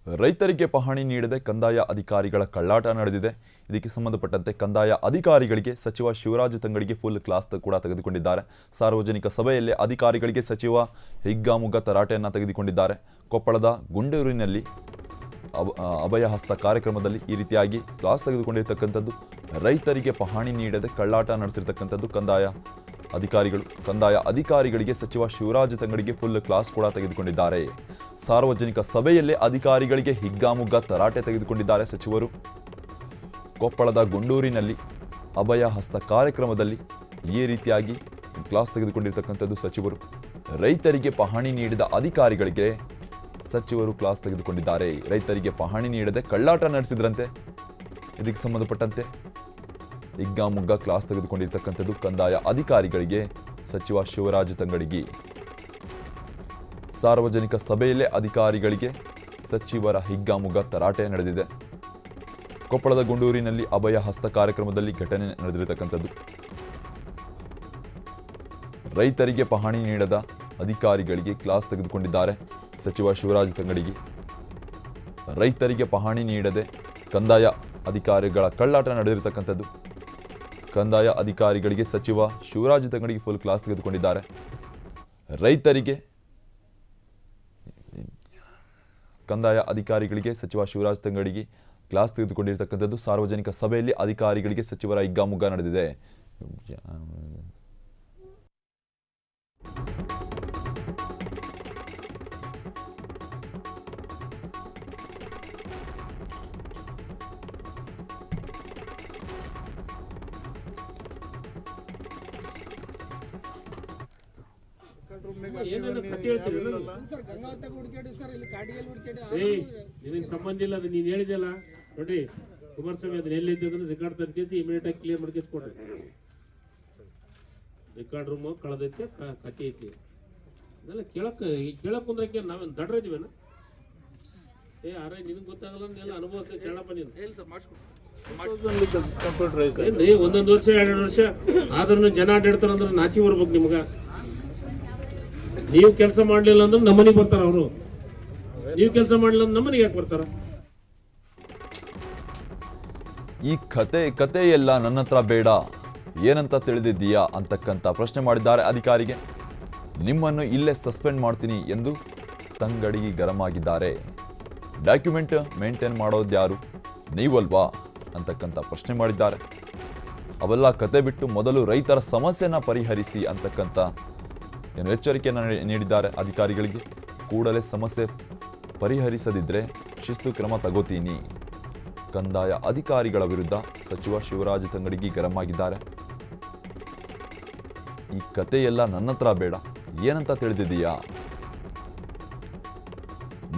ರೈತರಿಗೆ ಪಹಣಿ ನೀಡದೆ ಕಂದಾಯ ಅಧಿಕಾರಿಗಳ ಕಳ್ಳಾಟ ನಡೆದಿದೆ. ಇದಕ್ಕೆ ಸಂಬಂಧಪಟ್ಟಂತೆ ಕಂದಾಯ ಅಧಿಕಾರಿಗಳಿಗೆ ಸಚಿವ ಶಿವರಾಜ ತಂಗಡಗಿ ಫುಲ್ ಕ್ಲಾಸ್ ಕೂಡ ತೆಗೆದುಕೊಂಡಿದ್ದಾರೆ. ಸಾರ್ವಜನಿಕ ಸಭೆಯಲ್ಲಿ ಅಧಿಕಾರಿಗಳಿಗೆ ಸಚಿವ ಹಿಗ್ಗಾಮುಗ್ಗಾ ತರಾಟೆಯನ್ನು ತೆಗೆದುಕೊಂಡಿದ್ದಾರೆ. ಕೊಪ್ಪಳದ ಗುಂಡೂರಿನಲ್ಲಿ ಅಭಯಹಸ್ತ ಕಾರ್ಯಕ್ರಮದಲ್ಲಿ ಈ ರೀತಿಯಾಗಿ ಕ್ಲಾಸ್ ತೆಗೆದುಕೊಂಡಿರತಕ್ಕಂಥದ್ದು. ರೈತರಿಗೆ ಪಹಣಿ ನೀಡದೆ ಕಳ್ಳಾಟ ನಡೆಸಿರ್ತಕ್ಕಂಥದ್ದು ಕಂದಾಯ ಅಧಿಕಾರಿಗಳಿಗೆ ಸಚಿವ ಶಿವರಾಜ ತಂಗಡಗಿ ಫುಲ್ ಕ್ಲಾಸ್ ಕೂಡ ತೆಗೆದುಕೊಂಡಿದ್ದಾರೆ. ಸಾರ್ವಜನಿಕ ಸಭೆಯಲ್ಲೇ ಅಧಿಕಾರಿಗಳಿಗೆ ಹಿಗ್ಗಾಮುಗ್ಗಾ ತರಾಟೆ ತೆಗೆದುಕೊಂಡಿದ್ದಾರೆ ಸಚಿವರು. ಕೊಪ್ಪಳದ ಗುಂಡೂರಿನಲ್ಲಿ ಅಭಯಹಸ್ತ ಕಾರ್ಯಕ್ರಮದಲ್ಲಿ ಈ ರೀತಿಯಾಗಿ ಕ್ಲಾಸ್ ತೆಗೆದುಕೊಂಡಿರತಕ್ಕಂಥದ್ದು ಸಚಿವರು. ರೈತರಿಗೆ ಪಹಣಿ ನೀಡಿದ ಅಧಿಕಾರಿಗಳಿಗೆ ಸಚಿವರು ಕ್ಲಾಸ್ ತೆಗೆದುಕೊಂಡಿದ್ದಾರೆ. ರೈತರಿಗೆ ಪಹಣಿ ನೀಡದೆ ಕಳ್ಳಾಟ ನಡೆಸಿದ್ರಂತೆ. ಇದಕ್ಕೆ ಸಂಬಂಧಪಟ್ಟಂತೆ ಹಿಗ್ಗಾಮುಗ್ಗಾ ಕ್ಲಾಸ್ ತೆಗೆದುಕೊಂಡಿರ್ತಕ್ಕಂಥದ್ದು ಕಂದಾಯ ಅಧಿಕಾರಿಗಳಿಗೆ ಸಚಿವ ಶಿವರಾಜ ತಂಗಡಗಿ. ಸಾರ್ವಜನಿಕ ಸಭೆಯಲ್ಲೇ ಅಧಿಕಾರಿಗಳಿಗೆ ಸಚಿವರ ಹಿಗ್ಗಾಮುಗ್ಗಾ ತರಾಟೆ ನಡೆದಿದೆ. ಕೊಪ್ಪಳದ ಗುಂಡೂರಿನಲ್ಲಿ ಅಭಯಹಸ್ತ ಕಾರ್ಯಕ್ರಮದಲ್ಲಿ ಘಟನೆ ನಡೆದಿರತಕ್ಕಂಥದ್ದು. ರೈತರಿಗೆ ಪಹಣಿ ನೀಡದ ಅಧಿಕಾರಿಗಳಿಗೆ ಕ್ಲಾಸ್ ತೆಗೆದುಕೊಂಡಿದ್ದಾರೆ ಸಚಿವ ಶಿವರಾಜ ತಂಗಡಗಿ. ರೈತರಿಗೆ ಪಹಣಿ ನೀಡದೆ ಕಂದಾಯ ಅಧಿಕಾರಿಗಳ ಕಳ್ಳಾಟ ನಡೆದಿರತಕ್ಕಂಥದ್ದು. ಕಂದಾಯ ಅಧಿಕಾರಿಗಳಿಗೆ ಸಚಿವ ಶಿವರಾಜ ತಂಗಡಗಿ ಫುಲ್ ಕ್ಲಾಸ್ ತೆಗೆದುಕೊಂಡಿದ್ದಾರೆ. ಕಂದಾಯ ಅಧಿಕಾರಿಗಳಿಗೆ ಸಚಿವ ಶಿವರಾಜ ತಂಗಡಗಿ ಕ್ಲಾಸ್ ತೆಗೆದುಕೊಂಡಿರತಕ್ಕಂಥದ್ದು. ಸಾರ್ವಜನಿಕ ಸಭೆಯಲ್ಲಿ ಅಧಿಕಾರಿಗಳಿಗೆ ಸಚಿವರ ಹಿಗ್ಗಾಮುಗ್ಗಾ ನಡೆದಿದೆ. ಸಂಬಂಧ ಇಲ್ಲ. ಅದು ನೀನ್ ಹೇಳಿದೆಲ್ಲ ನೋಡಿ ಕುಮಾರಸ್ವಾಮಿ ಅದನ್ನ ಎಲ್ಲಿದ್ದ ರೆಕಾರ್ಡ್ ತರ್ಕಿಸಿ ಇಮಿಡಿಯೇಟ್ ಆಗಿ ಕ್ಲಿಯರ್ ಮಾಡ್ಕೇಸಿ ಕೊಡ್ರಿ. ರೆಕಾರ್ಡ್ ರೂಮ್ ಕಳೆದೈತೆ, ಕತೆ ಐತಿ, ಅದೆಲ್ಲ ಕೇಳಕ್ ಕುಂದ್ರಕ್ಕೆ ನಾವೇನು ದಡ್ರ ಇದೀವೇನ? ಅರೆ ನಿನಗೆ ಗೊತ್ತಾಗಲ್ಲ, ಎಲ್ಲ ಅನುಭವಿಸ ಕೇಳಪ್ಪ ನೀನು. ಏನ್ರಿ ಒಂದೊಂದು ವರ್ಷ 2 ವರ್ಷ ಆದ್ರೂ ಜನ ಅಡ್ಡಾಡ್ತಾರಂದ್ರೆ ನಾಚಿ ಬರ್ಬೇಕು ನಿಮ್ಗ. ನೀವು ಕೆಲಸ ಮಾಡ್ಲಿಲ್ಲ ಅಂದ್ರೆ ನಮ್ಮನಿಗೆ ಬರ್ತಾರ ಅವರು. ನೀವು ಕೆಲಸ ಮಾಡ್ಲಿಲ್ಲ ಅಂದ್ರೆ ನಮ್ಮನಿಗೆ ಯಾಕೆ ಬರ್ತಾರ? ಈ ಕತೆ ಎಲ್ಲ ನನ್ನ ಹತ್ರ ಬೇಡ, ಏನಂತ ತಿಳಿದಿದ್ದೀಯಾ ಅಂತಕ್ಕಂಥ ಪ್ರಶ್ನೆ ಮಾಡಿದ್ದಾರೆ ಅಧಿಕಾರಿಗೆ. ನಿಮ್ಮನ್ನು ಇಲ್ಲೇ ಸಸ್ಪೆಂಡ್ ಮಾಡ್ತೀನಿ ಎಂದು ತಂಗಡಗಿ ಗರಂ ಆಗಿದ್ದಾರೆ. ಡಾಕ್ಯುಮೆಂಟ್ ಮೇಂಟೈನ್ ಮಾಡೋದ್ಯಾರು, ನೀವಲ್ವಾ ಅಂತಕ್ಕಂಥ ಪ್ರಶ್ನೆ ಮಾಡಿದ್ದಾರೆ. ಅವೆಲ್ಲ ಕತೆ ಬಿಟ್ಟು ಮೊದಲು ರೈತರ ಸಮಸ್ಯೆನ ಪರಿಹರಿಸಿ ಅಂತಕ್ಕಂಥ ಎಚ್ಚರಿಕೆಯನ್ನು ನೀಡಿದ್ದಾರೆ ಅಧಿಕಾರಿಗಳಿಗೆ. ಕೂಡಲೇ ಸಮಸ್ಯೆ ಪರಿಹರಿಸದಿದ್ದರೆ ಶಿಸ್ತು ಕ್ರಮ ತಗೋತೀನಿ. ಕಂದಾಯ ಅಧಿಕಾರಿಗಳ ವಿರುದ್ಧ ಸಚಿವ ಶಿವರಾಜ ತಂಗಡಗಿ ಗರಂ ಆಗಿದ್ದಾರೆ. ಈ ಕತೆಯೆಲ್ಲ ನನ್ನ ಹತ್ರ ಬೇಡ, ಏನಂತ ತಿಳಿದಿದ್ದೀಯಾ,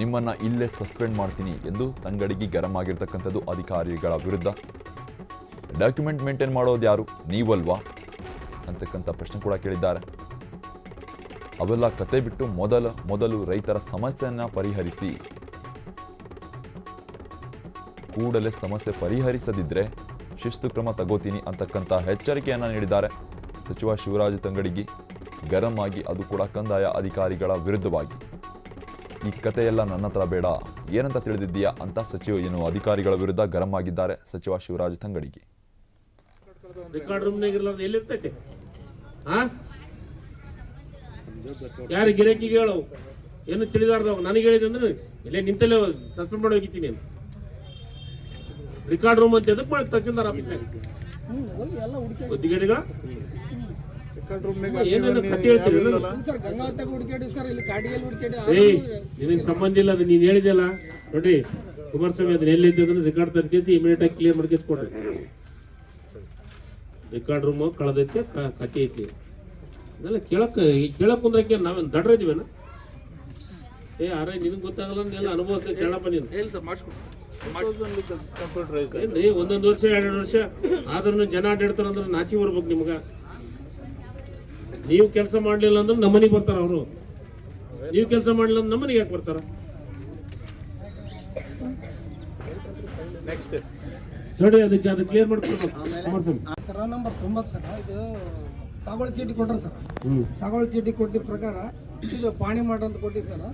ನಿಮ್ಮನ್ನ ಇಲ್ಲೇ ಸಸ್ಪೆಂಡ್ ಮಾಡ್ತೀನಿ ಎಂದು ತಂಗಡಗಿ ಗರಂ ಆಗಿರ್ತಕ್ಕಂಥದ್ದು ಅಧಿಕಾರಿಗಳ ವಿರುದ್ಧ. ಡಾಕ್ಯುಮೆಂಟ್ ಮೇಂಟೈನ್ ಮಾಡೋದು ಯಾರು, ನೀವಲ್ವಾ ಅಂತಕ್ಕಂಥ ಪ್ರಶ್ನೆ ಕೂಡ ಕೇಳಿದ್ದಾರೆ. ಅವೆಲ್ಲ ಕತೆ ಬಿಟ್ಟು ಮೊದಲು ರೈತರ ಸಮಸ್ಯೆಯನ್ನ ಪರಿಹರಿಸಿ. ಕೂಡಲೇ ಸಮಸ್ಯೆ ಪರಿಹರಿಸದಿದ್ದರೆ ಶಿಸ್ತು ಕ್ರಮ ತಗೋತೀನಿ ಅಂತಕ್ಕಂಥ ಎಚ್ಚರಿಕೆಯನ್ನು ನೀಡಿದ್ದಾರೆ ಸಚಿವ ಶಿವರಾಜ ತಂಗಡಗಿ. ಗರಂ ಆಗಿ, ಅದು ಕೂಡ ಕಂದಾಯ ಅಧಿಕಾರಿಗಳ ವಿರುದ್ಧವಾಗಿ. ಈ ಕತೆಯೆಲ್ಲ ನನ್ನ ಹತ್ರ ಬೇಡ, ಏನಂತ ತಿಳಿದಿದ್ದೀಯಾ ಅಂತ ಅಧಿಕಾರಿಗಳ ವಿರುದ್ಧ ಗರಂ ಆಗಿದ್ದಾರೆ ಸಚಿವ ಶಿವರಾಜ ತಂಗಡಗಿ. ಯಾರು ಗಿರಾಕಿಗೆ ಹೇಳು, ಏನು ತಿಳಿದಾರ್ದವ್ ನನಗೆ ಹೇಳಿದೆ ಅಂದ್ರೆ ಇಲ್ಲೇ ನಿಂತಲ್ಲೇ ಸಸ್ಪೆಂಡ್ ಮಾಡಿ ಹೋಗಿದ್ದೀನಿ. ರಿಕಾರ್ಡ್ ರೂಮ್ ಅಂತ ಎದಕ್ಕೆ ಮಾಡಿ ತಹಸೀಲ್ದಾರ್ ಆಫೀಸ್ನಾಗ ಬುದ್ಧಿಗೇಡಿಗಳ ಏನೇನು ಕತೆ ಹೇಳ್ತೀರಿ? ನಿನಗೆ ಸಂಬಂಧ ಇಲ್ಲ. ಅದು ನೀನ್ ಹೇಳಿದೆಲ್ಲ ನೋಡಿ ಕುಮಾರಸ್ವಾಮಿ ಅದನ್ನ ಎಲ್ಲಿದ್ದ ರೆಕಾರ್ಡ್ ತರ್ಕಿಸಿ ಇಮಿಡಿಯೇಟ್ ಆಗಿ ಕ್ಲಿಯರ್ ಮಾಡ್ಕೇಸಿ ಕೊಡ್ರಿ. ರೆಕಾರ್ಡ್ ರೂಮ್ ಕಳೆದೈತೆ, ಕತೆ ಐತಿ, ಅದೆಲ್ಲ ಕೇಳಕ್ ಕುಂದ್ರಕ್ಕೆ ನಾವೇನು ದಡ್ರ ಇದೀವೇನ? ಅರೆ ನಿನಗೆ ಗೊತ್ತಾಗಲ್ಲ, ಎಲ್ಲ ಅನುಭವಿಸ ಕೇಳಪ್ಪ ನೀನು. ಏನ್ರಿ ಒಂದೊಂದು ವರ್ಷ 2 ವರ್ಷ ಆದ್ರೂ ಜನ ಅಡ್ಡಾಡ್ತಾರಂದ್ರೆ ನಾಚಿ ಬರ್ಬೇಕು ನಿಮ್ಗ. ನೀವು ಕೆಲಸ ಮಾಡ್ಲಿಲ್ಲ ಅಂದ್ರೆ ನಮ್ಮನಿಗೆ ಬರ್ತಾರ ಅವರು. ನೀವು ಕೆಲಸ ಮಾಡ್ಲಿಲ್ಲ ಅಂದ್ರೆ ನಮ್ಮನಿಗೆ ಯಾಕೆ ಬರ್ತಾರ? ನೋಡಿ ಅದಕ್ಕೆ ಅದು ಕ್ಲಿಯರ್ ಮಾಡ್ಕೊಡ್ಬೇಕು. ಸರ ನಂಬರ್ 90 ಸರ್, ಇದು ಸಾಗುವಳಿ ಚೀಟಿ ಕೊಟ್ರ ಸರ್. ಸಾಗುವಳಿ ಚೀಟಿ ಕೊಟ್ಟಿದ್ದ ಪ್ರಕಾರ ಇದು ಪಾಣಿ ಮಾಡ ಅಂತ ಕೊಟ್ಟಿವಿ ಸರ್.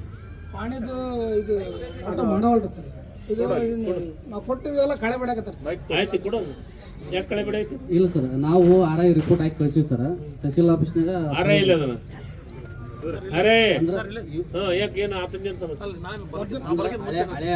ಪಾಣಿದು ಇದು ಒಟ್ಟು ಮಾಡವಲ್ರಿ ಸರ್ ಇದು ನಾವು ಕೊಟ್ಟಿದ್ದೆಲ್ಲ ಕಳೆ ಬಿಡಕತ್ತಾರ ಸರ್. ಆಯ್ತು ಕೊಡೋದು ಯಾಕೆ ಕಳೆ ಬಿಡ ಐತಿ ಇಲ್ಲ ಸರ್, ನಾವು RI ರಿಪೋರ್ಟ್ ಹಾಕಿ ಕಳಿಸಿವಿ ಸರ್ ತಹಸೀಲ್ ಆಫೀಸ್ನಾಗ. ಅರೆ ಇಲ್ಲ ಅದನ್ನ ಅರೆ ಯಾಕೆ ಏನು ಆತಂಜನ್ ಸಮಸ್ಯೆ ಹಳೆ